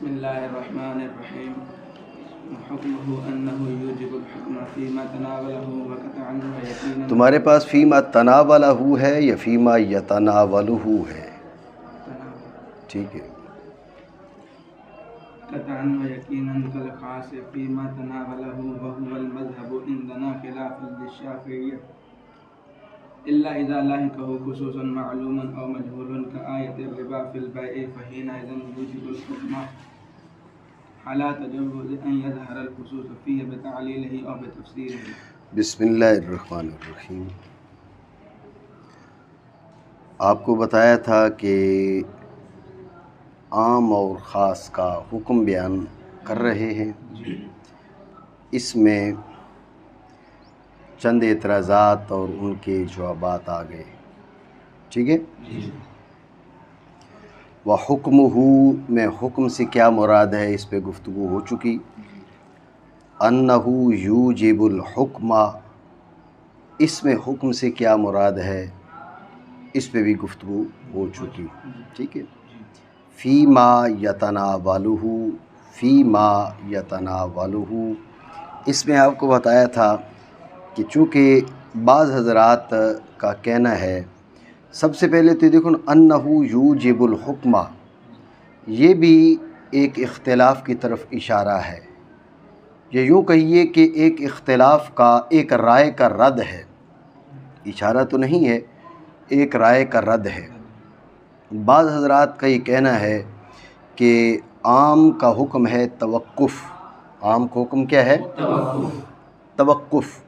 بسم اللہ الرحمن الرحیم حکمہ انہ یوجب الحکم فیما تناولہ وقطعا ویقینا. تمہارے پاس فیما تناولہ ہے یا فیما یتناولہ ہے؟ ٹھیک ہے. قطعا ویقینا کالخاص فیما تناولہ وهو المذهب عندنا خلاف للشافعیہ الا اذا لاحقہ خصوصا معلوما او مجهولا كآیۃ الربا فی البیع فحینئذ یوجب الحکم على تجوز ان يظهر الخصوص فيه بتعلیلہ او بتفسیرہ. بسم اللہ الرحمن الرحیم. آپ کو بتایا تھا کہ عام اور خاص کا حکم بیان کر رہے ہیں. اس میں چند اعتراضات اور ان کے جوابات آ گئے. ٹھیک ہے. وَحُکْمُهُ میں حکم سے کیا مراد ہے اس پہ گفتگو ہو چکی. اَنَّهُ یوجب الحکم، اس میں حکم سے کیا مراد ہے اس پہ بھی گفتگو ہو چکی. ٹھیک ہے. فیما یتناولہ، فیما یتناولہ، اس میں آپ کو بتایا تھا کہ چونکہ بعض حضرات کا کہنا ہے، سب سے پہلے تو دیکھو انہ یوجب الحکمہ، یہ بھی ایک اختلاف کی طرف اشارہ ہے. یہ یوں کہیے کہ ایک اختلاف کا، ایک رائے کا رد ہے. اشارہ تو نہیں ہے، ایک رائے کا رد ہے. بعض حضرات کا یہ کہنا ہے کہ عام کا حکم ہے توقف. عام کا حکم کیا ہے؟ توقف.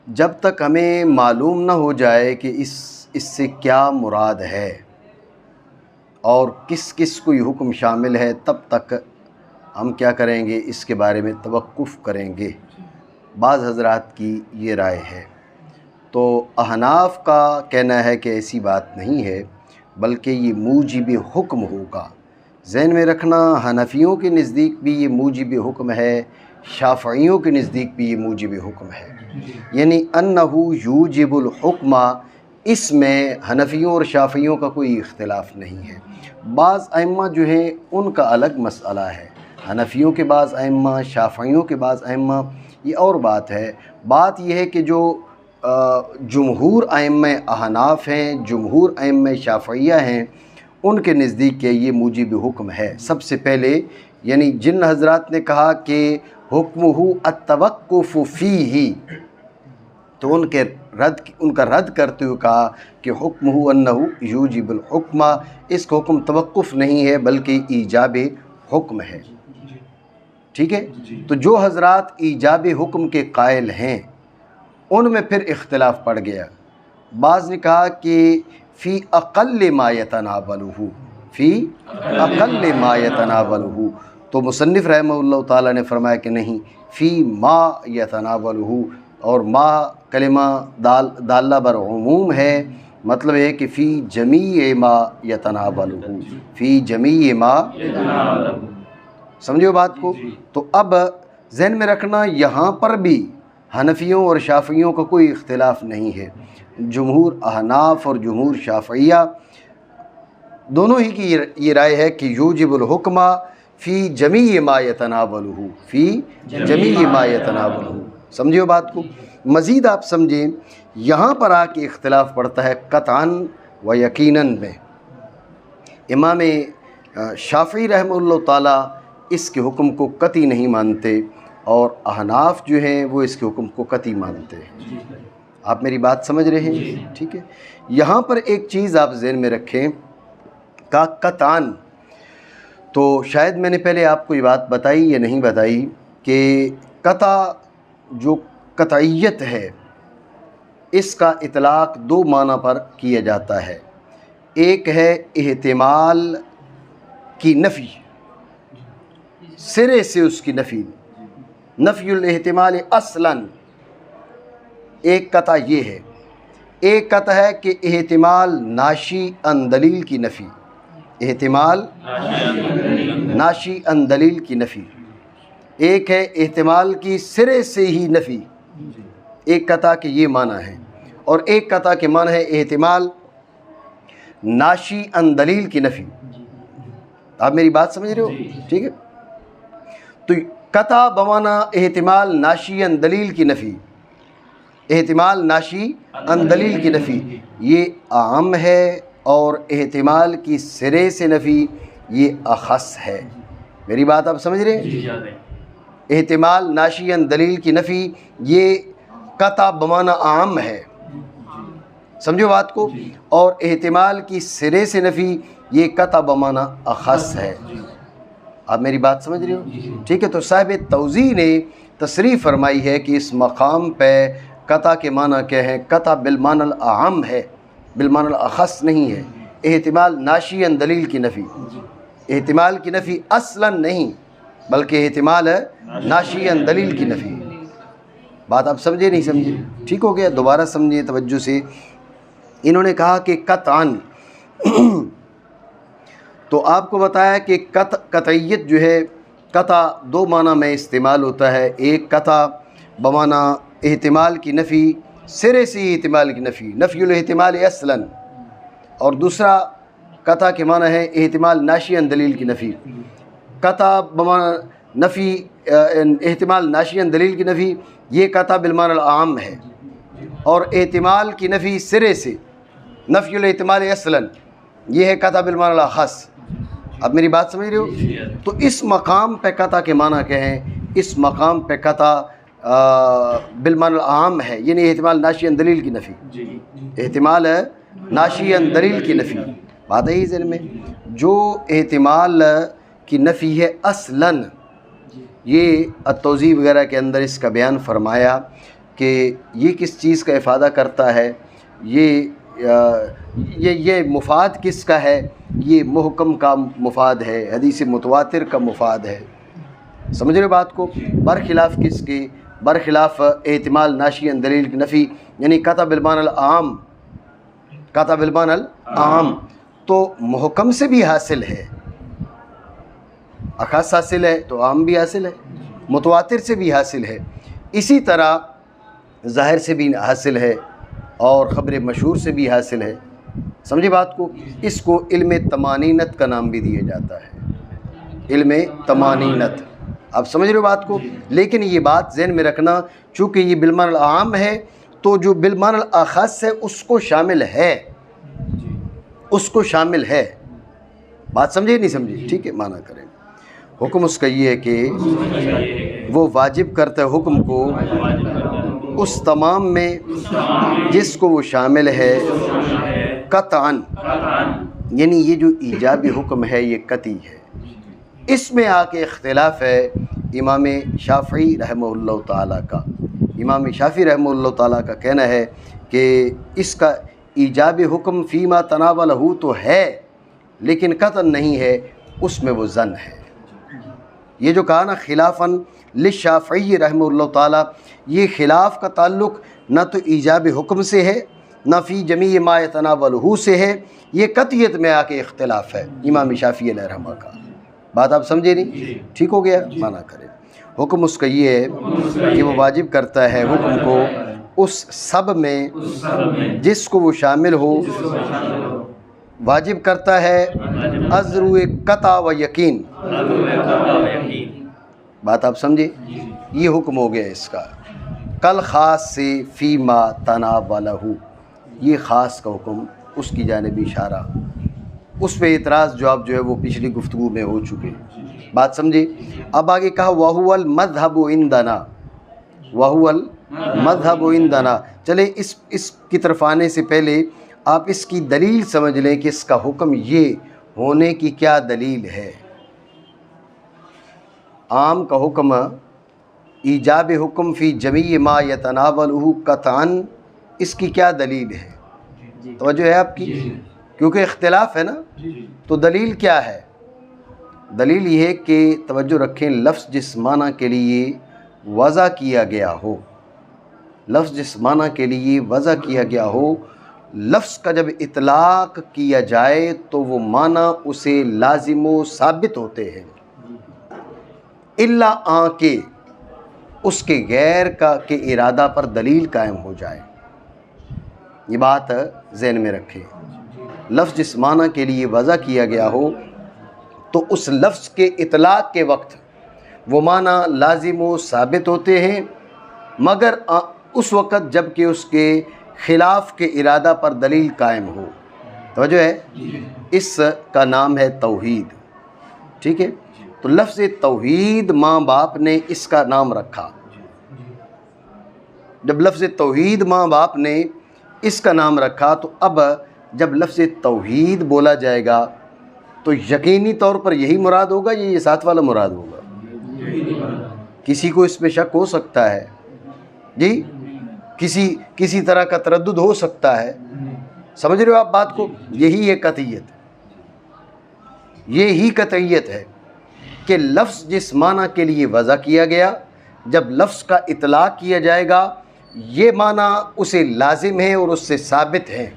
جب تک ہمیں معلوم نہ ہو جائے کہ اس سے کیا مراد ہے اور کس کس کو یہ حکم شامل ہے، تب تک ہم کیا کریں گے، اس کے بارے میں توقف کریں گے. بعض حضرات کی یہ رائے ہے. تو احناف کا کہنا ہے کہ ایسی بات نہیں ہے، بلکہ یہ موجب حکم ہوگا. ذہن میں رکھنا، حنفیوں کے نزدیک بھی یہ موجب حکم ہے، شافعیوں کے نزدیک بھی یہ موجب حکم ہے. یعنی انہ یوجب الحکمہ، اس میں حنفیوں اور شافعیوں کا کوئی اختلاف نہیں ہے. بعض ائمہ جو ہیں ان کا الگ مسئلہ ہے. حنفیوں کے بعض ائمہ، شافعیوں کے بعض ائمہ، یہ اور بات ہے. بات یہ ہے کہ جو جمہور ائمہ احناف ہیں، جمہور ائمہ شافعیہ ہیں، ان کے نزدیک کہ یہ موجب حکم ہے. سب سے پہلے یعنی جن حضرات نے کہا کہ حکمہ التوقف فیہ، تو ان کا رد کرتے ہوئے کہا کہ حکمہ انہ یوجب الحکمہ، اس کا حکم توقف نہیں ہے بلکہ ایجاب حکم ہے. ٹھیک ہے. تو جو حضرات ایجاب حکم کے قائل ہیں ان میں پھر اختلاف پڑ گیا. بعض نے کہا کہ فی اقل ما یتناولہ، فی اقل ما یتناولہ. تو مصنف رحمہ اللہ تعالیٰ نے فرمایا کہ نہیں، فی ما یتناولہ، اور ما کلمہ دالہ بر عموم ہے، مطلب ہے کہ فی جمیع ما یتناولہ، فی جمیع ما. سمجھو بات کو. تو اب ذہن میں رکھنا، یہاں پر بھی حنفیوں اور شافعیوں کا کوئی اختلاف نہیں ہے. جمہور احناف اور جمہور شافعیہ دونوں ہی کی یہ رائے ہے کہ یوجب الحکمہ فی جمیع ما یتناولہ، فی جمیع ما یتناولہ. سمجھو بات کو. مزید آپ سمجھیں، یہاں پر آ کے اختلاف پڑتا ہے قطعاً و یقیناً میں. امام شافعی رحمہ اللہ تعالیٰ اس کے حکم کو قطعی نہیں مانتے، اور احناف جو ہیں وہ اس کے حکم کو قطعی مانتے ہیں. آپ میری بات سمجھ رہے ہیں؟ ٹھیک ہے. یہاں پر ایک چیز آپ ذہن میں رکھیں کہ قطعاً، تو شاید میں نے پہلے آپ کو یہ بات بتائی یا نہیں بتائی کہ قطع، جو قطعیت ہے، اس کا اطلاق دو معنی پر کیا جاتا ہے. ایک ہے احتمال کی نفی، سرے سے اس کی نفی، نفی الاحتمال اصلاً، ایک قطع یہ ہے. ایک قطع ہے کہ احتمال ناشی عن دلیل کی نفی، احتمال ناشی عن دلیل کی نفی. ایک ہے احتمال کی سرے سے ہی نفی. ایک قطع کے یہ معنی ہے، اور ایک قطع کے معنی ہے احتمال ناشی عن دلیل کی نفی. آپ میری بات سمجھ رہے ہو؟ ٹھیک ہے. تو قطع بمانا احتمال ناشی ان دلیل کی نفی، احتمال ناشی ان دلیل کی نفی یہ عام ہے، اور احتمال کی سرے سے نفی یہ اخص ہے. میری بات آپ سمجھ رہے ہیں؟ احتمال ناشی ان دلیل کی نفی یہ قطع بمانا عام ہے، سمجھو بات کو، اور احتمال کی سرے سے نفی یہ قطع بمانا اخص ہے. آپ میری بات سمجھ رہے ہو؟ ٹھیک ہے. تو صاحب توضیح نے تصریح فرمائی ہے کہ اس مقام پہ قطع کے معنی کیا ہے؟ قطع بالمعنی الاعم ہے، بالمعنی الاخص نہیں ہے. احتمال ناشی ان دلیل کی نفی، احتمال کی نفی اصلا نہیں بلکہ احتمال ہے ناشی ان دلیل کی نفی. بات آپ سمجھے نہیں سمجھے؟ ٹھیک ہو گیا. دوبارہ سمجھے توجہ سے. انہوں نے کہا کہ قطعاً، تو آپ کو بتایا کہ قطعیت جو ہے قطع دو معنی میں استعمال ہوتا ہے. ایک قطع بمعنی احتمال کی نفی، سرے سے احتمال کی نفی، نفی الاحتمال اصلاً، اور دوسرا قطع کے معنی ہے احتمال ناشی ان دلیل کی نفی. قطع بمعنی نفی احتمال ناشی ان دلیل کی نفی یہ قطع بالمعنی العام ہے، اور احتمال کی نفی سرے سے نفی الاحتمال اصلاً یہ ہے قطع بالمعنی الاخص. اب میری بات سمجھ رہے ہو؟ تو اس مقام پہ قطع کے معنی کیا ہیں؟ اس مقام پہ قطع بالمعنی العام ہے، یعنی احتمال ناشی ان دلیل کی نفی، احتمال ناشی ان دلیل کی نفی. بات ہے ہی ذہن میں. جو احتمال کی نفی ہے اصلاً، یہ التوضیح وغیرہ کے اندر اس کا بیان فرمایا کہ یہ کس چیز کا افادہ کرتا ہے، یہ مفاد کس کا ہے؟ یہ محکم کا مفاد ہے، حدیث متواتر کا مفاد ہے. سمجھ رہے بات کو؟ برخلاف کس کے؟ برخلاف احتمال ناشی ان دلیل کی نفی، یعنی قطع بالمعنی العام، قطع بالمعنی العام تو محکم سے بھی حاصل ہے، اخص حاصل ہے تو عام بھی حاصل ہے، متواتر سے بھی حاصل ہے، اسی طرح ظاہر سے بھی حاصل ہے، اور خبر مشہور سے بھی حاصل ہے. سمجھے بات کو؟ اس کو علم تمانینت کا نام بھی دیا جاتا ہے، علم تمانینت. آپ سمجھ رہے ہو بات کو؟ لیکن یہ بات ذہن میں رکھنا، چونکہ یہ بالمعنی العام ہے تو جو بالمعنی الاخص ہے اس کو شامل ہے، اس کو شامل ہے. بات سمجھے نہیں سمجھے؟ ٹھیک ہے. معنی کریں. حکم اس کا یہ ہے کہ وہ واجب کرتا ہے حکم کو اس تمام میں جس کو وہ شامل ہے قطعاً، یعنی یہ جو ایجابی حکم ہے یہ قطعی ہے. اس میں آ کے اختلاف ہے امام شافعی رحمہ اللہ تعالیٰ کا. امام شافعی رحمہ اللہ تعالیٰ کا کہنا ہے کہ اس کا ایجابی حکم فیما تناولہ تو ہے لیکن قطعاً نہیں ہے، اس میں وہ ظن ہے. یہ جو کہا نا خلافاً للشافعی رحمہ اللہ تعالیٰ، یہ خلاف کا تعلق نہ تو ایجاب حکم سے ہے نہ فی جمیع ما یتناولہ سے ہے، یہ قطعیت میں آ کے اختلاف ہے امام شافعی علیہ رحمہ کا. بات آپ سمجھے نہیں؟ ٹھیک ہو گیا. معنی کریں. حکم اس کا یہ ہے کہ وہ واجب کرتا ہے حکم کو اس سب میں جس کو وہ شامل ہو، واجب کرتا ہے ازرو قطع و یقین. بات آپ سمجھے؟ یہ حکم ہو گیا اس کا. کل خاص سے فی ما تناولہ، یہ خاص کا حکم، اس کی جانب اشارہ. اس پہ اعتراض جواب جو ہے وہ پچھلی گفتگو میں ہو چکے. بات سمجھے؟ اب آگے کہا وَهُوَ الْمَذْهَبُ عِنْدَنَا، وَهُوَ الْمَذْهَبُ عِنْدَنَا. چلے اس کی طرف آنے سے پہلے آپ اس کی دلیل سمجھ لیں کہ اس کا حکم یہ ہونے کی کیا دلیل ہے. عام کا حکم ایجاب حکم فی جمیع ما یتناولہ قطعاً، اس کی کیا دلیل ہے؟ توجہ ہے آپ کی؟ کیونکہ اختلاف ہے نا، تو دلیل کیا ہے؟ دلیل یہ ہے کہ توجہ رکھیں، لفظ جس معنی کے لیے وضع کیا گیا ہو، لفظ جس معنی کے لیے وضع کیا گیا ہو، لفظ کا جب اطلاق کیا جائے تو وہ معنی اسے لازم و ثابت ہوتے ہیں، الا آن کے اس کے غیر کا کے ارادہ پر دلیل قائم ہو جائے. یہ بات ذہن میں رکھیں. لفظ جس معنی کے لیے وضع کیا گیا ہو تو اس لفظ کے اطلاق کے وقت وہ معنی لازم و ثابت ہوتے ہیں، مگر اس وقت جب کہ اس کے خلاف کے ارادہ پر دلیل قائم ہو۔ توجہ ہے؟ اس کا نام ہے توحید، ٹھیک ہے؟ تو لفظ توحید ماں باپ نے اس کا نام رکھا۔ جب لفظ توحید ماں باپ نے اس کا نام رکھا تو اب جب لفظ توحید بولا جائے گا تو یقینی طور پر یہی مراد ہوگا، یہ ساتھ والا مراد ہوگا؟ کسی کو اس پہ شک ہو سکتا ہے جی؟ کسی طرح کا تردد ہو سکتا ہے؟ سمجھ رہے ہو آپ بات کو؟ یہی ہے قطعیت، یہی قطعیت ہے کہ لفظ جس معنی کے لیے وضع کیا گیا، جب لفظ کا اطلاق کیا جائے گا یہ معنی اسے لازم ہے اور اس سے ثابت ہے۔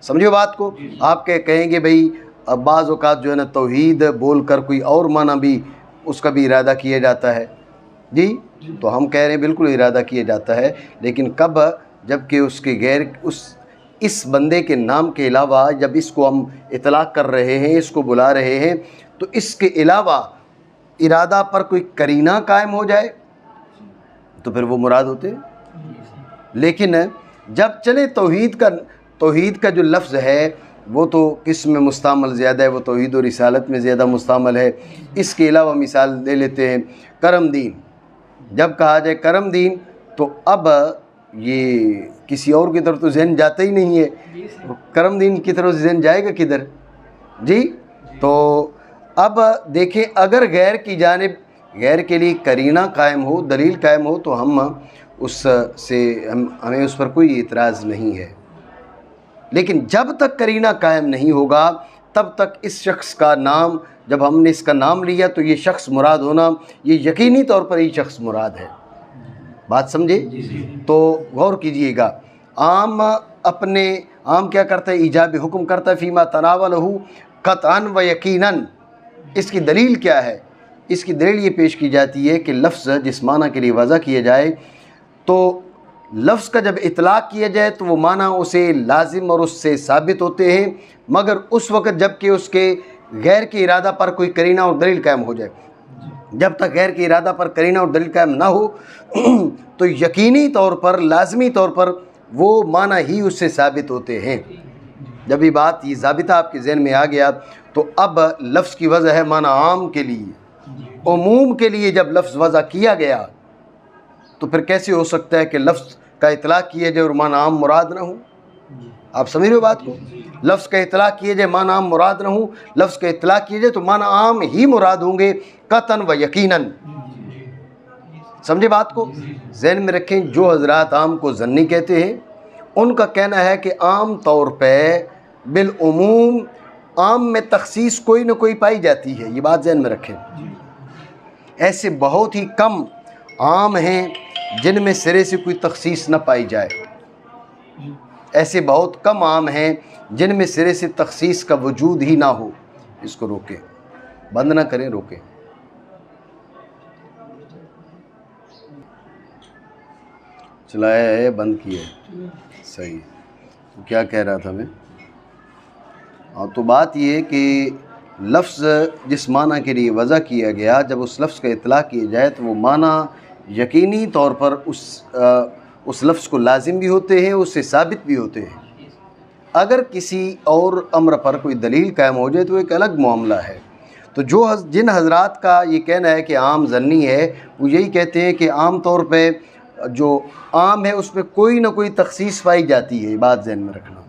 سمجھو بات کو؟ آپ کہیں گے بھئی بعض اوقات جو ہے نا توحید بول کر کوئی اور معنی بھی اس کا بھی ارادہ کیا جاتا ہے جی، تو ہم کہہ رہے ہیں بالکل ارادہ کیا جاتا ہے، لیکن کب؟ جب کہ اس کے غیر اس بندے کے نام کے علاوہ جب اس کو ہم اطلاق کر رہے ہیں، اس کو بلا رہے ہیں، تو اس کے علاوہ ارادہ پر کوئی قرینہ قائم ہو جائے تو پھر وہ مراد ہوتے ہیں۔ لیکن جب چلے توحید کا جو لفظ ہے وہ تو کس میں مستعمل زیادہ ہے؟ وہ توحید و رسالت میں زیادہ مستعمل ہے۔ اس کے علاوہ مثال لے لیتے ہیں کرم دین۔ جب کہا جائے کرم دین تو اب یہ کسی اور کی طرف تو ذہن جاتا ہی نہیں ہے، کرم دین کی طرف ذہن جائے گا کدھر جی؟ تو اب دیکھیں اگر غیر کی جانب غیر کے لیے قرینہ قائم ہو، دلیل قائم ہو تو ہمیں اس پر کوئی اعتراض نہیں ہے، لیکن جب تک قرینہ قائم نہیں ہوگا تب تک اس شخص کا نام، جب ہم نے اس کا نام لیا تو یہ شخص مراد ہونا یہ یقینی طور پر یہ شخص مراد ہے۔ بات سمجھے؟ تو غور کیجئے گا، عام کیا کرتا ہے؟ ایجاب حکم کرتا ہے فیما تناولہ قطعا و یقیناً۔ اس کی دلیل کیا ہے؟ اس کی دلیل یہ پیش کی جاتی ہے کہ لفظ جس معنی کے لیے وضع کیا جائے تو لفظ کا جب اطلاق کیا جائے تو وہ معنی اسے لازم اور اس سے ثابت ہوتے ہیں، مگر اس وقت جب کہ اس کے غیر کے ارادہ پر کوئی قرینہ اور دلیل قائم ہو جائے۔ جب تک غیر کے ارادہ پر قرینہ اور دلیل قائم نہ ہو تو یقینی طور پر، لازمی طور پر وہ معنی ہی اس سے ثابت ہوتے ہیں۔ جب یہ بات یہ ضابطہ آپ کے ذہن میں آ گیا تو اب لفظ کی وضع ہے معنی عام کے لیے، عموم کے لیے جب لفظ وضع کیا گیا تو پھر کیسے ہو سکتا ہے کہ لفظ کا اطلاق کیا جائے اور معنی عام مراد نہ ہو؟ آپ سمجھ رہے ہو بات کو؟ لفظ کا اطلاق کیا جائے معنی عام مراد نہ ہو، لفظ کا اطلاق کیا جائے تو معنی عام ہی مراد ہوں گے قطعاً و یقیناً۔ سمجھے بات کو؟ ذہن میں رکھیں، جو حضرات عام کو ظنی کہتے ہیں ان کا کہنا ہے کہ عام طور پہ بالعموم عام میں تخصیص کوئی نہ کوئی پائی جاتی ہے، یہ بات ذہن میں رکھیں۔ ایسے بہت ہی کم عام ہیں جن میں سرے سے کوئی تخصیص نہ پائی جائے، ایسے بہت کم عام ہیں جن میں سرے سے تخصیص کا وجود ہی نہ ہو۔ اس کو روکیں، بند نہ کریں، روکیں۔ چلایا ہے، بند کیا ہے، صحیح۔ تو کیا کہہ رہا تھا میں؟ تو بات یہ ہے کہ لفظ جس معنی کے لیے وضع کیا گیا جب اس لفظ کا اطلاق کیا جائے تو وہ معنی یقینی طور پر اس لفظ کو لازم بھی ہوتے ہیں، اس سے ثابت بھی ہوتے ہیں۔ اگر کسی اور امر پر کوئی دلیل قائم ہو جائے تو ایک الگ معاملہ ہے۔ تو جن حضرات کا یہ کہنا ہے کہ عام ظنی ہے وہ یہی کہتے ہیں کہ عام طور پہ جو عام ہے اس میں کوئی نہ کوئی تخصیص پائی جاتی ہے، یہ بات ذہن میں رکھنا،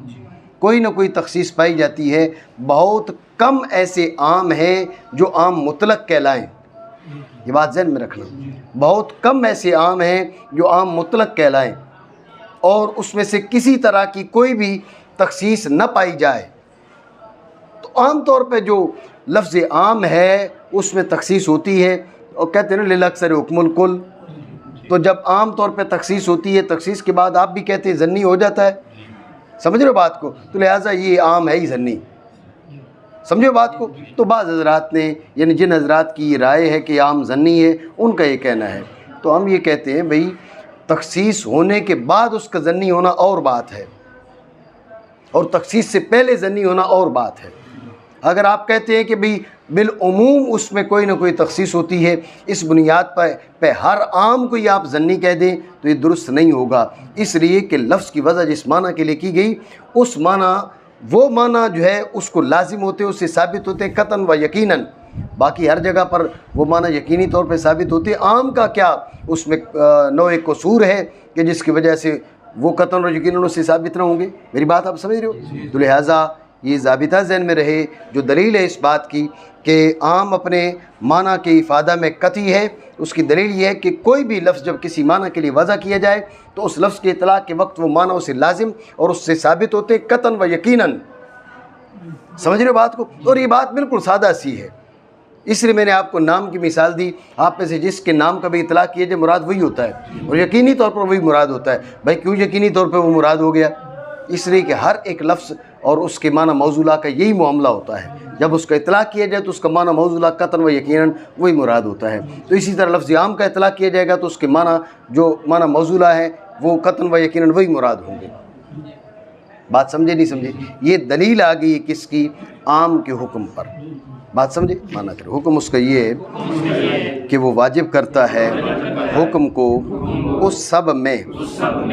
کوئی نہ کوئی تخصیص پائی جاتی ہے۔ بہت کم ایسے عام ہیں جو عام مطلق کہلائیں، یہ بات ذہن میں رکھنا، بہت کم ایسے عام ہیں جو عام مطلق کہلائیں اور اس میں سے کسی طرح کی کوئی بھی تخصیص نہ پائی جائے۔ تو عام طور پہ جو لفظ عام ہے اس میں تخصیص ہوتی ہے، اور کہتے ہیں نا للاکثر حکم الکل، تو جب عام طور پہ تخصیص ہوتی ہے، تخصیص کے بعد آپ بھی کہتے ہیں ظنی ہو جاتا ہے، سمجھ رہے بات کو؟ تو لہٰذا یہ عام ہے ہی ظنی، سمجھو بات کو؟ تو بعض حضرات نے، یعنی جن حضرات کی یہ رائے ہے کہ عام ظنی ہے، ان کا یہ کہنا ہے۔ تو ہم یہ کہتے ہیں بھئی تخصیص ہونے کے بعد اس کا ظنی ہونا اور بات ہے، اور تخصیص سے پہلے ظنی ہونا اور بات ہے۔ اگر آپ کہتے ہیں کہ بھئی بالعموم اس میں کوئی نہ کوئی تخصیص ہوتی ہے، اس بنیاد پہ ہر عام کو یہ آپ ظنی کہہ دیں تو یہ درست نہیں ہوگا، اس لیے کہ لفظ کی وضع جس معنی کے لیے کی گئی اس معنی وہ معنی جو ہے اس کو لازم ہوتے، اس سے ثابت ہوتے قطعاً و یقیناً، باقی ہر جگہ پر وہ معنی یقینی طور پہ ثابت ہوتے، عام کا کیا اس میں نوع قصور ہے کہ جس کی وجہ سے وہ قطعاً و یقیناً اس سے ثابت نہ ہوں گے۔ میری بات آپ سمجھ رہے ہو؟ تو لہٰذا یہ ضابطہ ذہن میں رہے، جو دلیل ہے اس بات کی کہ عام اپنے معنی کے افادہ میں قطعی ہے، اس کی دلیل یہ ہے کہ کوئی بھی لفظ جب کسی معنی کے لیے وضع کیا جائے تو اس لفظ کے اطلاق کے وقت وہ معنی اسے لازم اور اس سے ثابت ہوتے قطعاً و یقیناً۔ سمجھ رہے ہو بات کو؟ اور یہ بات بالکل سادہ سی ہے، اس لیے میں نے آپ کو نام کی مثال دی، آپ میں سے جس کے نام کا بھی اطلاق کیا جائے مراد وہی ہوتا ہے اور یقینی طور پر وہی مراد ہوتا ہے۔ بھائی کیوں یقینی طور پہ وہ مراد ہو گیا؟ اس لیے کہ ہر ایک لفظ اور اس کے معنی موضوعہ کا یہی معاملہ ہوتا ہے، جب اس کا اطلاق کیا جائے تو اس کا معنی موضوعہ قطعاً و یقیناً وہی مراد ہوتا ہے۔ تو اسی طرح لفظ عام کا اطلاق کیا جائے گا تو اس کے معنی جو معنی موضوعہ ہے وہ قطعاً و یقیناً وہی مراد ہوں گے۔ بات سمجھے نہیں سمجھے؟ یہ دلیل آ گئی کس کی؟ عام کے حکم پر۔ بات سمجھے؟ مانا کرے حکم اس کا یہ ہے کہ وہ واجب کرتا ہے حکم کو اس سب میں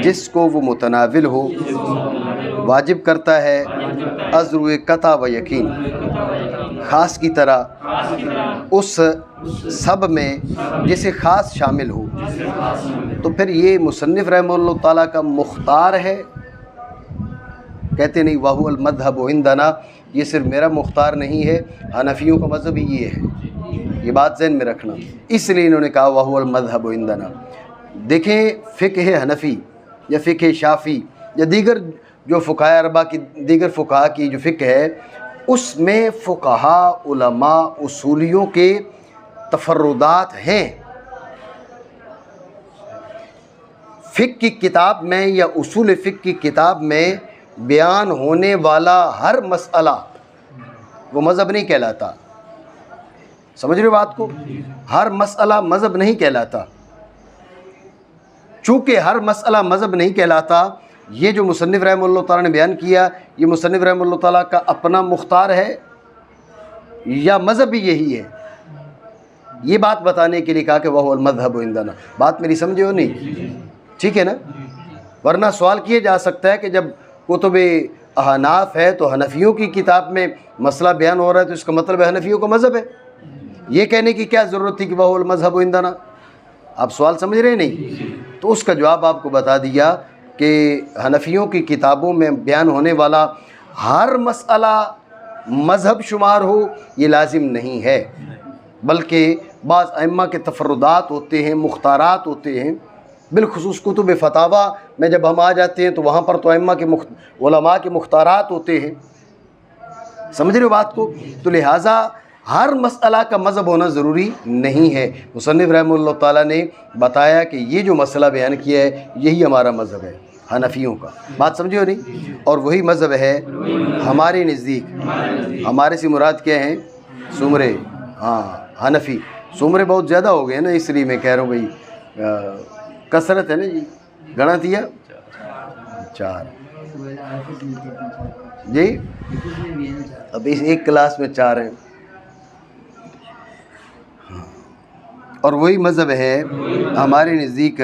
جس کو وہ متناول ہو، واجب کرتا ہے ازرو قطع و یقین، خاص کی طرح اس سب میں جسے خاص شامل ہو۔ تو پھر یہ مصنف رحمہ اللہ تعالیٰ کا مختار ہے؟ کہتے نہیں وَهُوَ الْمَذْهَبُ عِنْدَنَا، یہ صرف میرا مختار نہیں ہے، حنفیوں کا مذہب ہی یہ ہے، یہ بات ذہن میں رکھنا، اس لیے انہوں نے کہا وَهُوَ الْمَذْهَبُ عِنْدَنَا۔ دیکھیں فقہ حنفی یا فقہ شافعی یا دیگر جو فقہاء اربعہ کی دیگر فقہاء کی جو فقہ ہے، اس میں فقہاء علماء اصولیوں کے تفردات ہیں۔ فقہ کی کتاب میں یا اصول فقہ کی کتاب میں بیان ہونے والا ہر مسئلہ وہ مذہب نہیں کہلاتا۔ سمجھ رہے ہو بات کو؟ ہر مسئلہ مذہب نہیں کہلاتا۔ چونکہ ہر مسئلہ مذہب نہیں کہلاتا، یہ جو مصنف رحمہ اللہ تعالیٰ نے بیان کیا یہ مصنف رحمہ اللہ تعالیٰ کا اپنا مختار ہے یا مذہب بھی یہی ہے؟ یہ بات بتانے کے لیے کہا کہ وہ المذہب عندنا۔ بات میری سمجھے ہو نہیں؟ ٹھیک ہے نا؟ ورنہ سوال کیا جا سکتا ہے کہ جب کتب احناف ہے تو حنفیوں کی کتاب میں مسئلہ بیان ہو رہا ہے تو اس کا مطلب ہے حنفیوں کا مذہب ہے، یہ کہنے کی کیا ضرورت تھی کہ وہ المذہب عندنا؟ آپ سوال سمجھ رہے نہیں؟ تو اس کا جواب آپ کو بتا دیا کہ حنفیوں کی کتابوں میں بیان ہونے والا ہر مسئلہ مذہب شمار ہو یہ لازم نہیں ہے، بلکہ بعض ائمہ کے تفردات ہوتے ہیں، مختارات ہوتے ہیں۔ بالخصوص کتب فتاوی میں جب ہم آ جاتے ہیں تو وہاں پر تو ائمہ کے علماء کے مختارات ہوتے ہیں۔ سمجھ رہے ہو بات کو؟ تو لہٰذا ہر مسئلہ کا مذہب ہونا ضروری نہیں ہے۔ مصنف رحمہ اللہ تعالیٰ نے بتایا کہ یہ جو مسئلہ بیان کیا ہے یہی ہمارا مذہب ہے حنفیوں کا۔ بات سمجھے ہو نہیں؟ اور وہی مذہب ہے ہمارے نزدیک۔ ہمارے سے مراد کیا ہیں؟ سمرے، ہاں حنفی۔ سمرے بہت زیادہ ہو گئے نا، اس لیے میں کہہ رہا ہوں بھائی کثرت ہے نا جی۔ گنا دیا 4 جی، اب اس ایک کلاس میں 4 ہیں۔ اور وہی مذہب ہے ہمارے نزدیک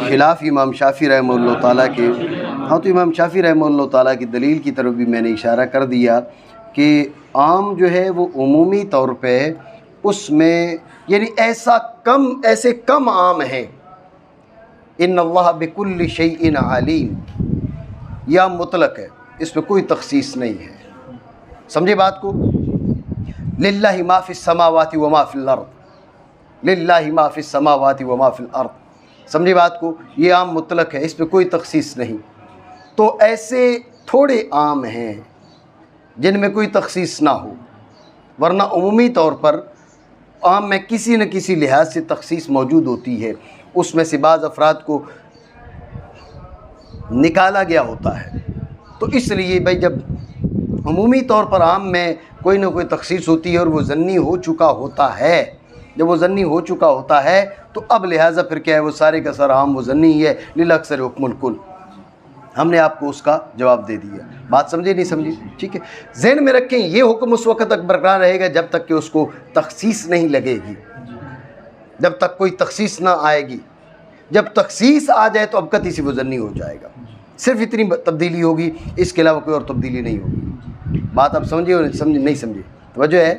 خلاف امام شافعی رحمہ اللہ تعالیٰ کے۔ ہاں تو امام شافعی رحمہ اللہ تعالیٰ کی دلیل کی طرف بھی میں نے اشارہ کر دیا کہ عام جو ہے وہ عمومی طور پہ اس میں یعنی ایسے کم عام ہیں۔ ان اللہ بکل شیء علیم، یا مطلق ہے، اس میں کوئی تخصیص نہیں ہے۔ سمجھے بات کو؟ للہ ما فی السماوات وما فی الارض، للہ ما فی السماوات وما فی الارض۔ سمجھے بات کو؟ یہ عام مطلق ہے، اس میں کوئی تخصیص نہیں۔ تو ایسے تھوڑے عام ہیں جن میں کوئی تخصیص نہ ہو، ورنہ عمومی طور پر عام میں کسی نہ کسی لحاظ سے تخصیص موجود ہوتی ہے، اس میں سے بعض افراد کو نکالا گیا ہوتا ہے۔ تو اس لیے بھائی جب عمومی طور پر عام میں کوئی نہ کوئی تخصیص ہوتی ہے اور وہ ضنی ہو چکا ہوتا ہے، جب وہ ضنی ہو چکا ہوتا ہے تو اب لہٰذا پھر کیا ہے، وہ سارے کا سارا عام وہ ضنی ہی ہے، للاکثر حکم الکل۔ ہم نے آپ کو اس کا جواب دے دیا. بات سمجھے نہیں سمجھی؟ ٹھیک ہے. ذہن میں رکھیں یہ حکم اس وقت تک برقرار رہے گا جب تک کہ اس کو تخصیص نہیں لگے گی، جب تک کوئی تخصیص نہ آئے گی. جب تخصیص آ جائے تو اب قطعی سی وزنی ہو جائے گا. صرف اتنی تبدیلی ہوگی، اس کے علاوہ کوئی اور تبدیلی نہیں ہوگی. بات آپ سمجھے اور نہیں سمجھے؟ توجہ ہے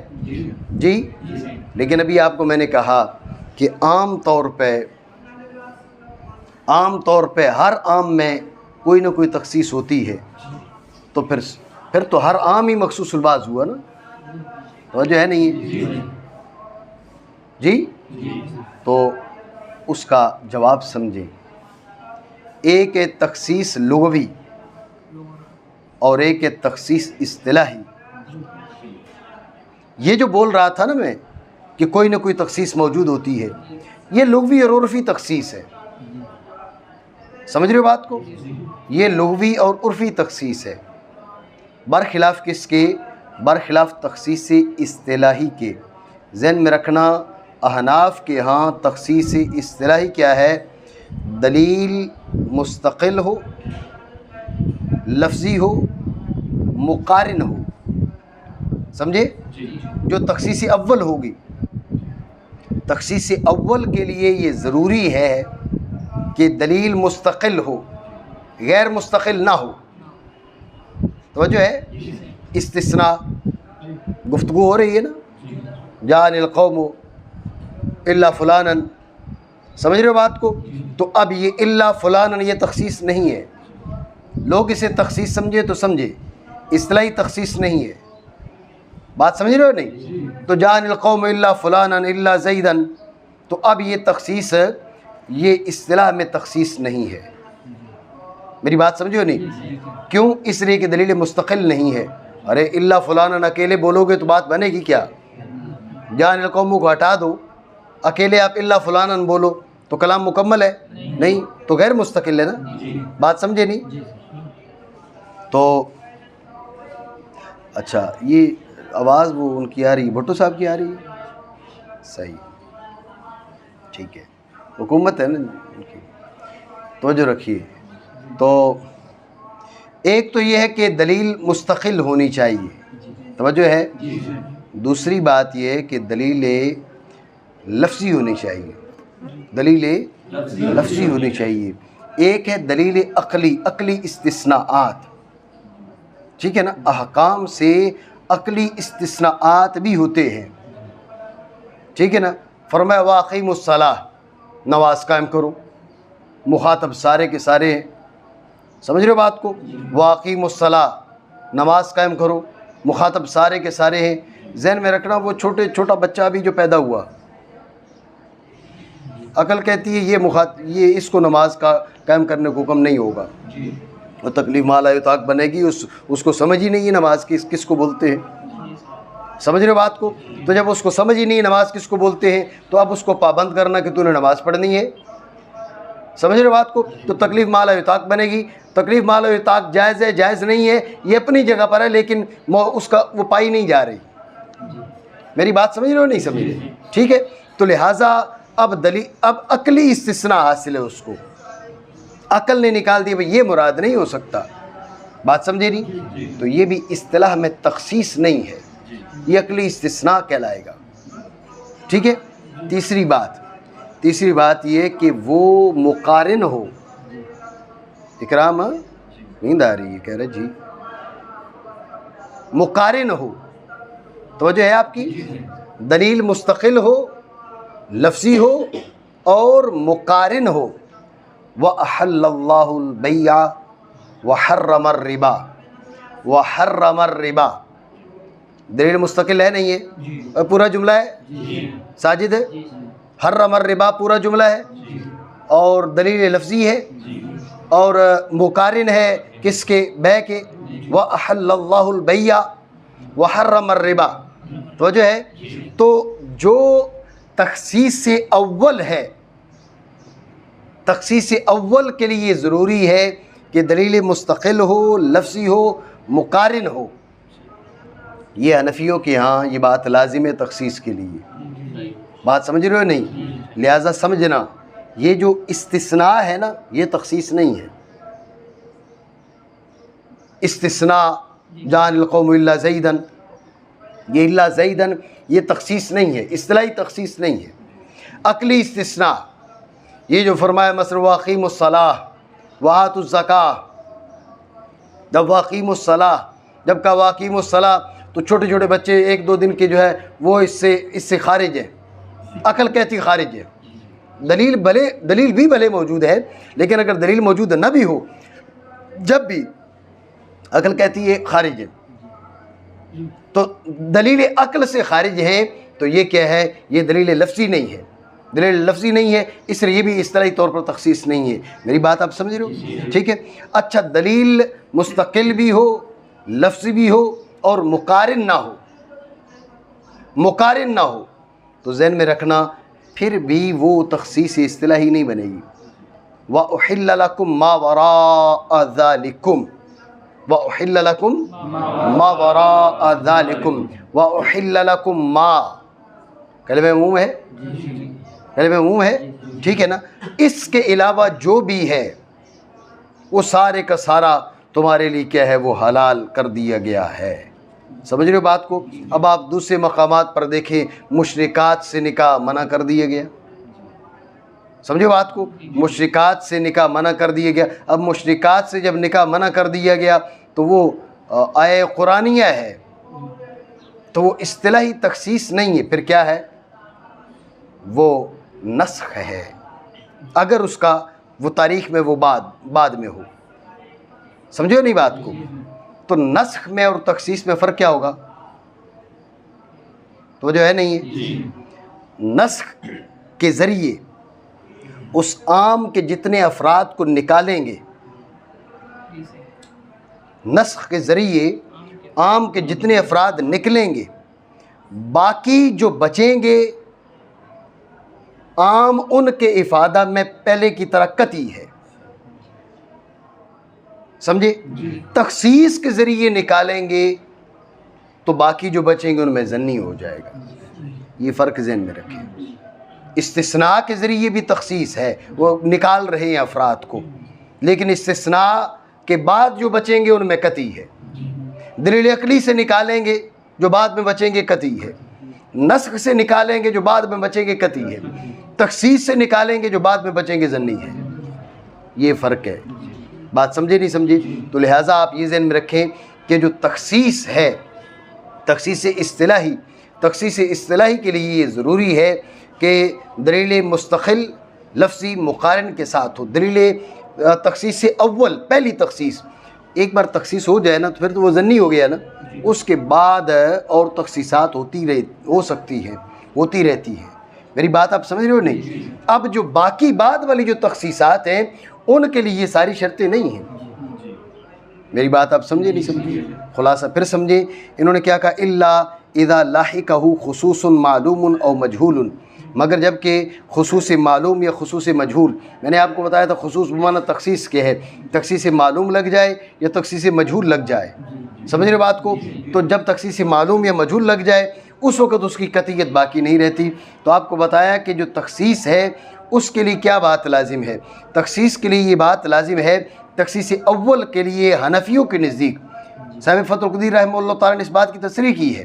جی. لیکن ابھی آپ کو میں نے کہا کہ عام طور پہ ہر عام میں کوئی نہ کوئی تخصیص ہوتی ہے، تو پھر تو ہر عام ہی مخصوص الباز ہوا نا. توجہ ہے نہیں جی؟ تو اس کا جواب سمجھیں. ایک ہے تخصیص لغوی اور ایک ہے تخصیص اصطلاحی. یہ جو بول رہا تھا نا میں کہ کوئی نہ کوئی تخصیص موجود ہوتی ہے، یہ لغوی اور عرفی تخصیص ہے. سمجھ رہے ہو بات کو؟ یہ لغوی اور عرفی تخصیص ہے، برخلاف کس کے؟ برخلاف تخصیص اصطلاحی کے. ذہن میں رکھنا احناف کے ہاں تخصیص اصطلاحی کیا ہے؟ دلیل مستقل ہو، لفظی ہو، مقارن ہو. سمجھے؟ جو تخصیص اول ہوگی، تخصیص اول کے لیے یہ ضروری ہے کہ دلیل مستقل ہو، غیر مستقل نہ ہو. توجہ ہے؟ استثناء گفتگو ہو رہی ہے نا، جان القوم الا فلانا. سمجھ رہے ہو بات کو؟ تو اب یہ الا فلانا یہ تخصیص نہیں ہے. لوگ اسے تخصیص سمجھے تو سمجھے، اصطلاحی تخصیص نہیں ہے. بات سمجھ رہے ہو نہیں؟ تو جان القوم الا فلانا الا زیدا، تو اب یہ تخصیص یہ اصطلاح میں تخصیص نہیں ہے. میری بات سمجھو نہیں؟ کیوں؟ اس لیے کہ دلیل مستقل نہیں ہے. ارے الا فلانا اکیلے بولو گے تو بات بنے گی کیا؟ جان القوم کو ہٹا دو، اکیلے آپ الا فلانا بولو تو کلام مکمل ہے؟ نہیں، تو غیر مستقل ہے نا. بات سمجھے نہیں؟ تو اچھا، یہ آواز وہ ان کی آ رہی ہے، بھٹو صاحب کی آ رہی ہے؟ صحیح، ٹھیک ہے. حکومت ہے نا ان کی، توجہ رکھیے. تو ایک تو یہ ہے کہ دلیل مستقل ہونی چاہیے، توجہ ہے. دوسری بات یہ ہے کہ دلیل لفظی ہونی چاہیے، دلیل لفظی ہونی چاہیے. ایک ہے دلیل عقلی استثناءات. ٹھیک ہے نا؟ احکام سے عقلی استثناءات بھی ہوتے ہیں. ٹھیک ہے نا؟ فرمایا واقیموا الصلاۃ، نماز قائم کرو. مخاطب سارے کے سارے ہیں. سمجھ رہے ہو بات کو؟ واقیموا الصلاۃ، نماز قائم کرو. مخاطب سارے کے سارے ہیں. ذہن میں رکھنا وہ چھوٹا بچہ ابھی جو پیدا ہوا، عقل کہتی ہے یہ اس کو نماز کا قائم کرنے کو حکم نہیں ہوگا. وہ تکلیف ما لا یطاق بنے گی، اس کو سمجھ ہی نہیں ہے نماز کس کو بولتے ہیں. سمجھ رہے بات کو؟ تو جب اس کو سمجھ ہی نہیں نماز کس کو بولتے ہیں، تو اب اس کو پابند کرنا کہ تو نے نماز پڑھنی ہے. سمجھ رہے بات کو؟ تو تکلیف ما لا یطاق بنے گی. تکلیف ما لا یطاق جائز ہے جائز نہیں ہے یہ اپنی جگہ پر ہے، لیکن اس کا وہ پائی نہیں جا رہی. میری بات سمجھ رہے ہو نہیں سمجھ رہے؟ ٹھیک ہے. تو لہٰذا اب عقلی استثناء حاصل ہے. اس کو عقل نے نکال دیا بھئی یہ مراد نہیں ہو سکتا. بات سمجھے نہیں؟ تو یہ بھی اصطلاح میں تخصیص نہیں ہے، یہ عقلی استثناء کہلائے گا. ٹھیک ہے. تیسری بات یہ کہ وہ مقارن ہو. اکرام نیند آ رہی ہے کہہ رہے جی. مقارن ہو، توجہ ہے آپ کی؟ دلیل مستقل ہو، لفظی ہو اور مقارن ہو. وَأَحَلَّ اللَّهُ الْبَيْعَ وَحَرَّمَ الرِّبَا. دلیل مستقل ہے نہیں ہے؟ پورا جملہ ہے. ساجد ہے؟ حرم الربا پورا جملہ ہے اور دلیل لفظی ہے اور مقارن ہے کس کے؟ بے کے. وَأَحَلَّ اللَّهُ الْبَيْعَ وَحَرَّمَ الرِّبَا. توجہ ہے؟ تو جو تخصیص اول ہے، تخصیص اول کے لیے ضروری ہے کہ دلیل مستقل ہو، لفظی ہو، مقارن ہو. یہ حنفیوں کے ہاں یہ بات لازم ہے تخصیص کے لیے. بات سمجھ رہے ہو نہیں؟ لہٰذا سمجھنا یہ جو استثناء ہے نا یہ تخصیص نہیں ہے. استثناء جان القوم الا زیدن، یہ الا زیدن یہ تخصیص نہیں ہے، اصطلاحی تخصیص نہیں ہے، عقلی استثناء۔ یہ جو فرمایا مثلا واقیموا الصلاۃ وآتوا الزکاۃ، جب واقیموا الصلاۃ، جب کہا واقیموا الصلاۃ تو چھوٹے چھوٹے بچے ایک دو دن کے جو ہے وہ اس سے خارج ہے، عقل کہتی خارج ہے، دلیل بھی بھلے موجود ہے، لیکن اگر دلیل موجود نہ بھی ہو، جب بھی عقل کہتی ہے خارج ہے، تو دلیل عقل سے خارج ہے تو یہ کیا ہے؟ یہ دلیل لفظی نہیں ہے، دلیل لفظی نہیں ہے، اس لیے یہ بھی اصطلاحی طور پر تخصیص نہیں ہے۔ میری بات آپ سمجھ رہے ہو؟ ٹھیک ہے۔ اچھا، دلیل مستقل بھی ہو، لفظی بھی ہو اور مقارن نہ ہو تو ذہن میں رکھنا پھر بھی وہ تخصیص اصطلاحی نہیں بنے گی۔ وَأُحِلَّ لَكُم مَّا وَرَاءَ ذَلِكُمْ، وَأُحِلَّ لَكُم مَّا وَرَاءَ ذَلِكُمْ، وَأُحِلَّ لَكُم مَّا، کلمہ عموم ہے، کلمہ عموم ہے، ٹھیک ہے نا؟ اس کے علاوہ جو بھی ہے وہ سارے کا سارا تمہارے لیے کیا ہے؟ وہ حلال کر دیا گیا ہے۔ سمجھ رہے ہو بات کو؟ اب آپ دوسرے مقامات پر دیکھیں، مشرکات سے نکاح منع کر دیا گیا، سمجھو بات کو؟ مشرکات سے نکاح منع کر دیا گیا۔ اب مشرکات سے جب نکاح منع کر دیا گیا تو وہ آیہ قرآنیہ ہے، تو وہ اصطلاحی تخصیص نہیں ہے، پھر کیا ہے؟ وہ نسخ ہے، اگر اس کا وہ تاریخ میں وہ بعد میں ہو۔ سمجھو نہیں بات کو؟ تو نسخ میں اور تخصیص میں فرق کیا ہوگا؟ تو جو ہے نہیں ہے، نسخ کے ذریعے اس عام کے جتنے افراد کو نکالیں گے، نسخ کے ذریعے عام کے جتنے افراد نکلیں گے، باقی جو بچیں گے عام ان کے افادہ میں پہلے کی طرح قطعی ہے، سمجھے؟ تخصیص کے ذریعے نکالیں گے تو باقی جو بچیں گے ان میں ظنی ہو جائے گا، یہ فرق ذہن میں رکھیں۔ استثناء کے ذریعے بھی تخصیص ہے، وہ نکال رہے ہیں افراد کو، لیکن استثناء کے بعد جو بچیں گے ان میں قطعی ہے۔ دلیل عقلی سے نکالیں گے جو بعد میں بچیں گے قطعی ہے، نسخ سے نکالیں گے جو بعد میں بچیں گے قطعی ہے، تخصیص سے نکالیں گے جو بعد میں بچیں گے ظنی ہے، یہ فرق ہے۔ بات سمجھے نہیں سمجھے؟ تو لہٰذا آپ یہ ذہن میں رکھیں کہ جو تخصیص ہے، تخصیص اصطلاحی کے لیے یہ ضروری ہے کہ دلیل مستقل لفظی مقارن کے ساتھ ہو۔ دلیل تخصیص اول، پہلی تخصیص، ایک بار تخصیص ہو جائے نا تو پھر تو وہ ظنی ہو گیا نا، اس کے بعد اور تخصیصات ہوتی رہتی ہیں۔ میری بات آپ سمجھ رہے ہو نہیں؟ اب جو باقی بعد والی جو تخصیصات ہیں ان کے لیے یہ ساری شرطیں نہیں ہیں۔ میری بات آپ سمجھے نہیں سمجھے؟ خلاصہ پھر سمجھیں، انہوں نے کیا کہا؟ الا اذا لاحقہ خصوص معلوم او مجہول، مگر جب کہ خصوص معلوم یا خصوص مجہول، میں نے آپ کو بتایا تھا خصوص بمعنی تخصیص کے ہے، تخصیص معلوم لگ جائے یا تخصیص مجہول لگ جائے، سمجھ رہے بات کو؟ تو جب تخصیص معلوم یا مجہول لگ جائے اس وقت اس کی قطعیت باقی نہیں رہتی۔ تو آپ کو بتایا کہ جو تخصیص ہے اس کے لیے کیا بات لازم ہے؟ تخصیص کے لیے یہ بات لازم ہے، تخصیص اول کے لیے حنفیوں کے نزدیک صاحب فتح القدیر رحمہ اللہ تعالیٰ نے اس بات کی تصریح کی ہے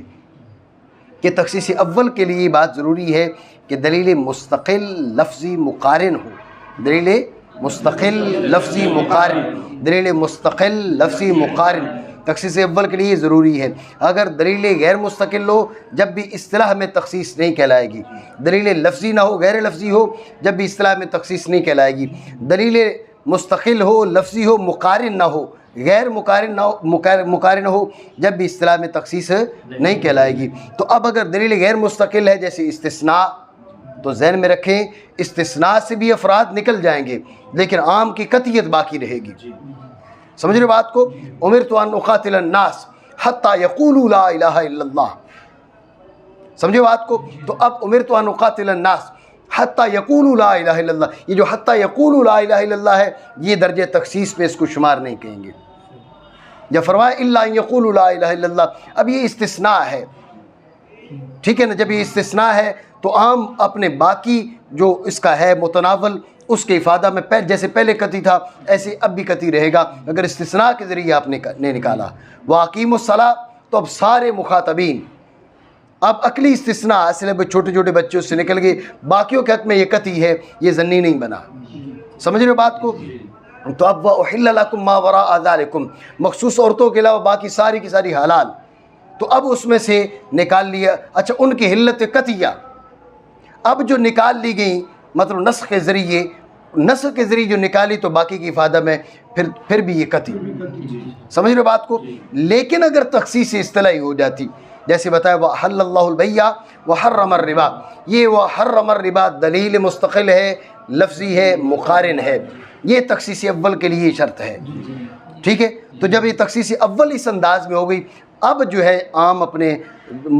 کہ تخصیص اول کے لیے یہ بات ضروری ہے کہ دلیل مستقل لفظی مقارن ہو، دلیل مستقل لفظی مقارن، دلیل مستقل لفظی مقارن تخصیص اول کے لیے ضروری ہے۔ اگر دلیل غیر مستقل ہو جب بھی اصطلاح میں تخصیص نہیں کہلائے گی، دلیل لفظی نہ ہو غیر لفظی ہو جب بھی اصطلاح میں تخصیص نہیں کہلائے گی، دلیل مستقل ہو لفظی ہو مقارن نہ ہو غیر مقارن نہ ہو مقارن ہو جب بھی اصطلاح میں تخصیص نہیں کہلائے گی۔ تو اب اگر دلیل غیر مستقل ہے جیسے استثناء، تو ذہن میں رکھیں استثناء سے بھی افراد نکل جائیں گے لیکن عام کی قطعیت باقی رہے گی۔ سمجھ رہے بات کو؟ امرت ان اقاتل الناس حتی یقولوا لا الہ الا اللہ، سمجھے بات کو؟ تو اب امرت ان اقاتل الناس حتی یقولوا لا الہ الا اللہ، یہ جو حتی یقولوا لا الہ الا اللہ ہے یہ درجہ تخصیص پہ اس کو شمار نہیں کہیں گے۔ یا فرمایا الا ان یقولوا لا الہ الا اللہ، اب یہ استثناء ہے، ٹھیک ہے نا؟ جب یہ استثناء ہے تو عام اپنے باقی جو اس کا ہے متناول اس کے افادہ میں جیسے پہلے قطعی تھا ایسے اب بھی قطعی رہے گا اگر استثناء کے ذریعے آپ نے نکالا. وَأَقِیمُوا الصَّلَاةَ تو اب سارے مخاطبین اب عقلی استثناء اصل ہے چھوٹے چھوٹے بچے اس سے نکل گئے, باقیوں کے حق میں یہ قطعی ہے, یہ ظنی نہیں بنا. سمجھ رہے ہو بات کو؟ تو اب وَأُحِلَّ لَكُم مَّا وَرَاءَ ذَلِكُم مخصوص عورتوں کے علاوہ باقی ساری کی ساری حلال. تو اب اس میں سے نکال لیا, اچھا ان کی حلت قطعیہ اب جو نکال لی گئی مطلب نسخ کے ذریعے جو نکالی تو باقی کی افادہ میں پھر بھی یہ قطعی. سمجھ رہے ہو بات کو؟ لیکن اگر تخصیص اصطلاحی ہو جاتی جیسے بتایا وَأَحَلَّ اللَّهُ الْبَيْعَ وَحَرَّمَ الرِّبَا, یہ وَحَرَّمَ الرِّبَا دلیل مستقل ہے, لفظی ہے, مقارن ہے, یہ تخصیص اول کے لیے شرط ہے. ٹھیک ہے, تو جب یہ تخصیص اول اس انداز میں ہو گئی اب جو ہے عام اپنے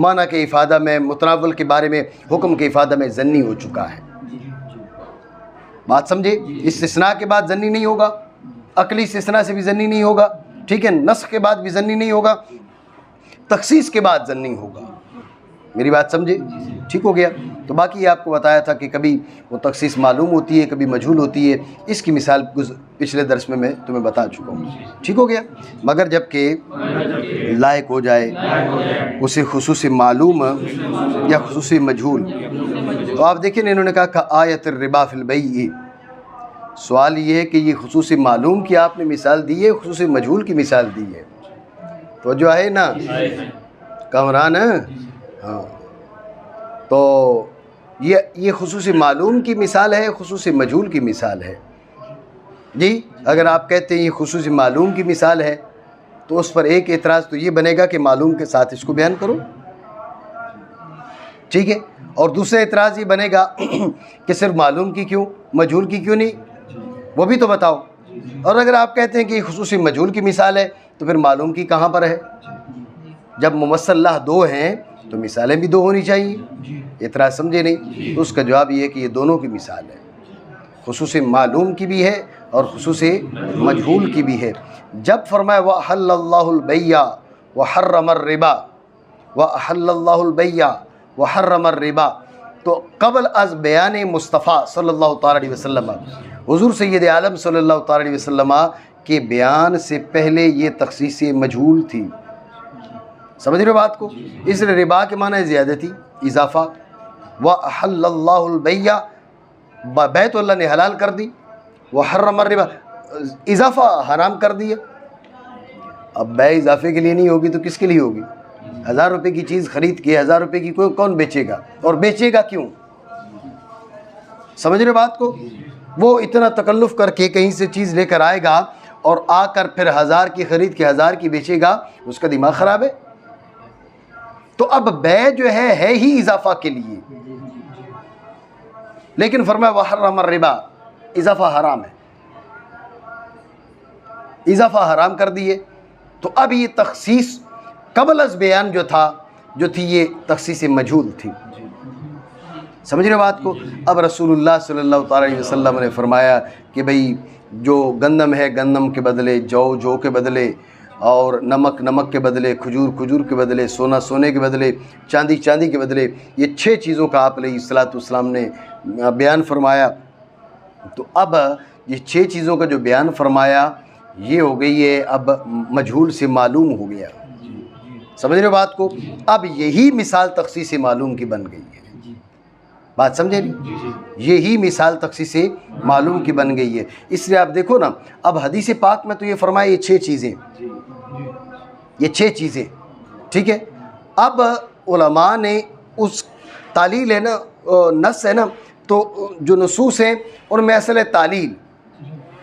معنی کے افادہ میں متناول کے بارے میں حکم کے افادہ میں ظنی ہو چکا ہے. بات سمجھے؟ استثناء کے بعد ظنی نہیں ہوگا, عقلی استثناء سے بھی ظنی نہیں ہوگا, ٹھیک ہے, نسخ کے بعد بھی ظنی نہیں ہوگا, تخصیص کے بعد ظنی ہوگا. میری بات سمجھے؟ ٹھیک ہو گیا. تو باقی یہ آپ کو بتایا تھا کہ کبھی وہ تخصیص معلوم ہوتی ہے کبھی مجہول ہوتی ہے, اس کی مثال پچھلے درس میں تمہیں بتا چکا ہوں. ٹھیک ہو گیا. مگر جب کہ لائق ہو جائے اسے خصوصی معلوم یا خصوصی مجہول. تو آپ دیکھیں انہوں نے کہا کہ آیت الربا فی البیع, سوال یہ ہے کہ یہ خصوصی معلوم کی آپ نے مثال دی ہے, خصوصی مجہول کی مثال دی ہے. تو جو ہے نا کامران, ہاں, تو یہ خصوصی معلوم کی مثال ہے, خصوصی مجہول کی مثال ہے. جی اگر آپ کہتے ہیں یہ خصوصی معلوم کی مثال ہے تو اس پر ایک اعتراض تو یہ بنے گا کہ معلوم کے ساتھ اس کو بیان کرو. ٹھیک ہے, اور دوسرا اعتراض یہ بنے گا کہ صرف معلوم کی کیوں, مجہول کی کیوں نہیں, وہ بھی تو بتاؤ. اور اگر آپ کہتے ہیں کہ یہ خصوصی مجہول کی مثال ہے تو پھر معلوم کی کہاں پر ہے؟ جب ممثل اللہ دو ہیں تو مثالیں بھی دو ہونی چاہیے. اعتراض سمجھے نہیں؟ تو اس کا جواب یہ ہے کہ یہ دونوں کی مثال ہے, خصوصی معلوم کی بھی ہے اور خصوصی مجہول کی بھی ہے. جب فرمایا وَأَحَلَّ اللَّهُ الْبَيْعَ وَحَرَّمَ الرِّبَا, وَأَحَلَّ اللَّهُ الْبَيْعَ وَحَرَّمَ الرِّبَا, تو قبل از بیان مصطفیٰ صلی اللہ تعالیٰ علیہ وسلم, حضور سید عالم صلی اللہ تعالیٰ علیہ وسلم کے بیان سے پہلے یہ تخصیص مجہول تھی. سمجھ رہے ہو بات کو؟ اس لیے ربا کے معنی زیادتی, اضافہ. وَأَحَلَّ اللَّهُ الْبَيْعَ بیع تو اللہ نے حلال کر دی, وَحَرَّمَ الرِّبَا اضافہ حرام کر دیا. اب بیع اضافے کے لیے نہیں ہوگی تو کس کے لیے ہوگی؟ 1000 روپے کی چیز خرید کے 1000 روپے کی کون بیچے گا, اور بیچے گا کیوں؟ سمجھ رہے بات کو؟ وہ اتنا تکلف کر کے کہیں سے چیز لے کر آئے گا اور آ کر پھر 1000 کی خرید کے 1000 کی بیچے گا, اس کا دماغ خراب ہے. تو اب بیع جو ہے ہی اضافہ کے لیے, لیکن فرمایا وحرم الربا, اضافہ حرام ہے, اضافہ حرام کر دیے. تو اب یہ تخصیص قبل از بیان جو تھی یہ تخصیص مجہول تھی. سمجھ رہے بات کو؟ اب رسول اللہ صلی اللہ تعالیٰ علیہ وسلم نے فرمایا کہ بھئی جو گندم ہے گندم کے بدلے, جو کے بدلے, اور نمک کے بدلے, کھجور کے بدلے, سونے کے بدلے, چاندی کے بدلے, یہ 6 چیزوں کا آپ علیہ الصلوۃ والسلام نے بیان فرمایا. تو اب یہ 6 چیزوں کا جو بیان فرمایا یہ ہو گئی ہے اب مجہول سے معلوم ہو گیا. سمجھ رہے بات کو؟ اب یہی مثال تخصیص معلوم کی بن گئی ہے. بات سمجھے نہیں؟ یہی مثال تخصیص معلوم کی بن گئی ہے. اس لیے آپ دیکھو نا, اب حدیث پاک میں تو یہ فرمایا یہ 6 چیزیں, یہ 6 چیزیں, ٹھیک ہے. اب علماء نے اس تعلیل ہے نا, نص ہے نا, تو جو نصوص ہیں ان میں اصل ہے تعلیل,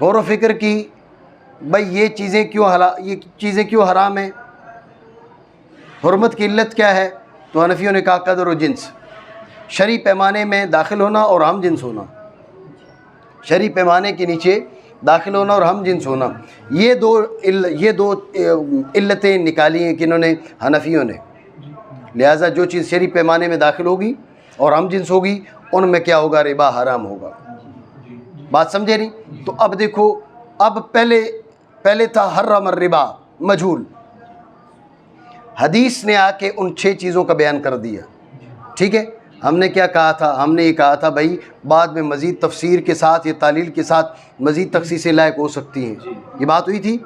غور و فکر کی, بھئی یہ چیزیں کیوں حرام ہیں, حرمت کی علت کیا ہے. تو حنفیوں نے کہا قدر و جنس, شرعی پیمانے میں داخل ہونا اور ہم جنس ہونا, شرعی پیمانے کے نیچے داخل ہونا اور ہم جنس ہونا, یہ دو علتیں نکالی ہیں کنہوں نے؟ حنفیوں نے. لہٰذا جو چیز شرعی پیمانے میں داخل ہوگی اور ہم جنس ہوگی ان میں کیا ہوگا؟ ربا حرام ہوگا. بات سمجھے نہیں؟ تو اب دیکھو, اب پہلے تھا حرم الربا مجہول, حدیث نے آ کے ان 6 چیزوں کا بیان کر دیا, ٹھیک ہے. ہم نے کیا کہا تھا؟ ہم نے یہ کہا تھا بھائی بعد میں مزید تفسیر کے ساتھ یا تعلیل کے ساتھ مزید تخصیصیں لائق ہو سکتی ہیں، یہ بات ہوئی تھی۔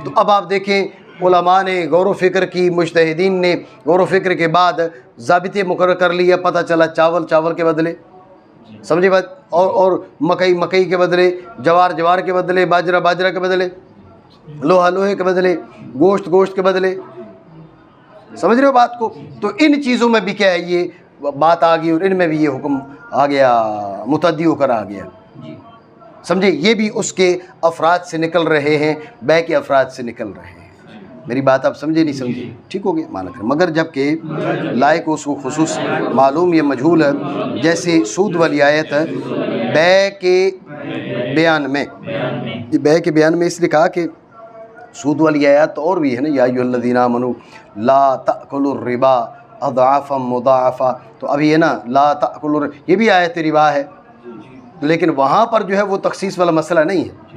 تو اب آپ دیکھیں علماء نے غور و فکر کی، مجتہدین نے غور و فکر کے بعد ضابطے مقرر کر لیا، پتہ چلا چاول کے بدلے، سمجھے بات، اور مکئی کے بدلے، جوار کے بدلے، باجرہ کے بدلے، لوہے کے بدلے، گوشت کے بدلے، سمجھ رہے ہو بات کو؟ تو ان چیزوں میں بھی کیا ہے یہ بات آ گئی، اور ان میں بھی یہ حکم آ گیا، متعدی ہو کر آ گیا، سمجھے؟ یہ بھی اس کے افراد سے نکل رہے ہیں، بے کے افراد سے نکل رہے ہیں۔ میری بات آپ سمجھے نہیں سمجھے؟ ٹھیک ہو گیا مانا کریں، مگر جب کہ لائق اس کو خصوص معلوم یا مجہول ہے، جیسے سود والی آیت بے کے بیان میں، یہ بے کے بیان میں اس لیے کہا کہ سود والی آیات تو اور بھی ہے نا، یا ایھا الذین آمنوا لا تأکلوا الربا اضعافا مضاعفا، تو ابھی ہے نا لا تأکلوا، یہ بھی آیت ربا ہے، لیکن وہاں پر جو ہے وہ تخصیص والا مسئلہ نہیں ہے۔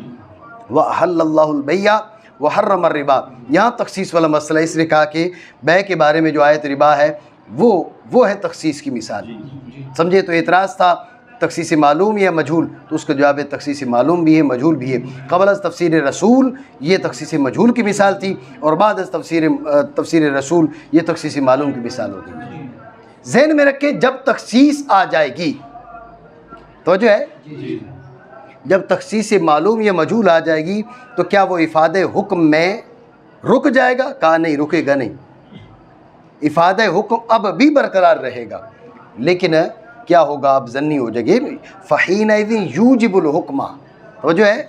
وَأَحَلَّ اللَّهُ الْبَيْعَ وَحَرَّمَ الرِّبَا، یہاں تخصیص والا مسئلہ، اس لیے کہا کہ بے کے بارے میں جو آیت ربا ہے وہ ہے تخصیص کی مثال، سمجھے؟ تو اعتراض تھا تخصیص معلوم یا مجہول، تو اس کا جواب ہے تخصیص معلوم بھی ہے مجہول بھی ہے۔ قبل از تفسیر رسول یہ تخصیص مجہول کی مثال تھی، اور بعد از تفسیر رسول یہ تخصیص معلوم کی مثال ہوگی۔ ذہن میں رکھیں جب تخصیص آ جائے گی تو جو ہے، جب تخصیص معلوم یا مجہول آ جائے گی تو کیا وہ افادہ حکم میں رک جائے گا؟ کہا نہیں، رکے گا نہیں، افادہ حکم اب بھی برقرار رہے گا، لیکن کیا ہوگا؟ اب ضنی ہو جائے گی۔ فحینئذ یوجب الحکمہ، تو جو ہے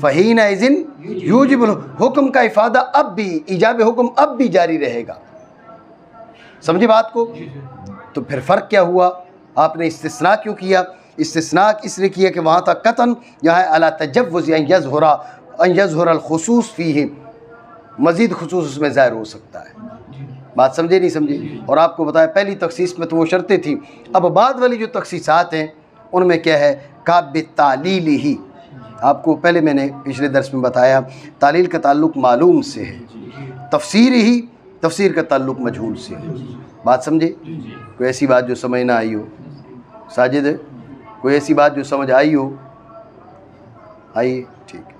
فحینئذ یوجب الحکم کا افادہ اب بھی، ایجاب حکم اب بھی جاری رہے گا، سمجھے بات کو؟ تو پھر فرق کیا ہوا؟ آپ نے استثناء کیوں کیا؟ استثناء اس لیے کیا کہ وہاں تک قطعاً یہاں علی تجوز ان یظہر الخصوص فیہ، مزید خصوص اس میں ظاہر ہو سکتا ہے، بات سمجھے نہیں سمجھے؟ اور آپ کو بتایا پہلی تخصیص میں تو وہ شرطیں تھیں، اب بعد والی جو تخصیصات ہیں ان میں کیا ہے؟ کا بالتعلیل ہی، آپ کو پہلے میں نے پچھلے درس میں بتایا تعلیل کا تعلق معلوم سے ہے، تفسیر کا تعلق مجہول سے ہے، بات سمجھے؟ کوئی ایسی بات جو سمجھ نہ آئی ہو؟ ساجد، کوئی ایسی بات جو سمجھ آئی ہو؟ آئیے، ٹھیک ہے۔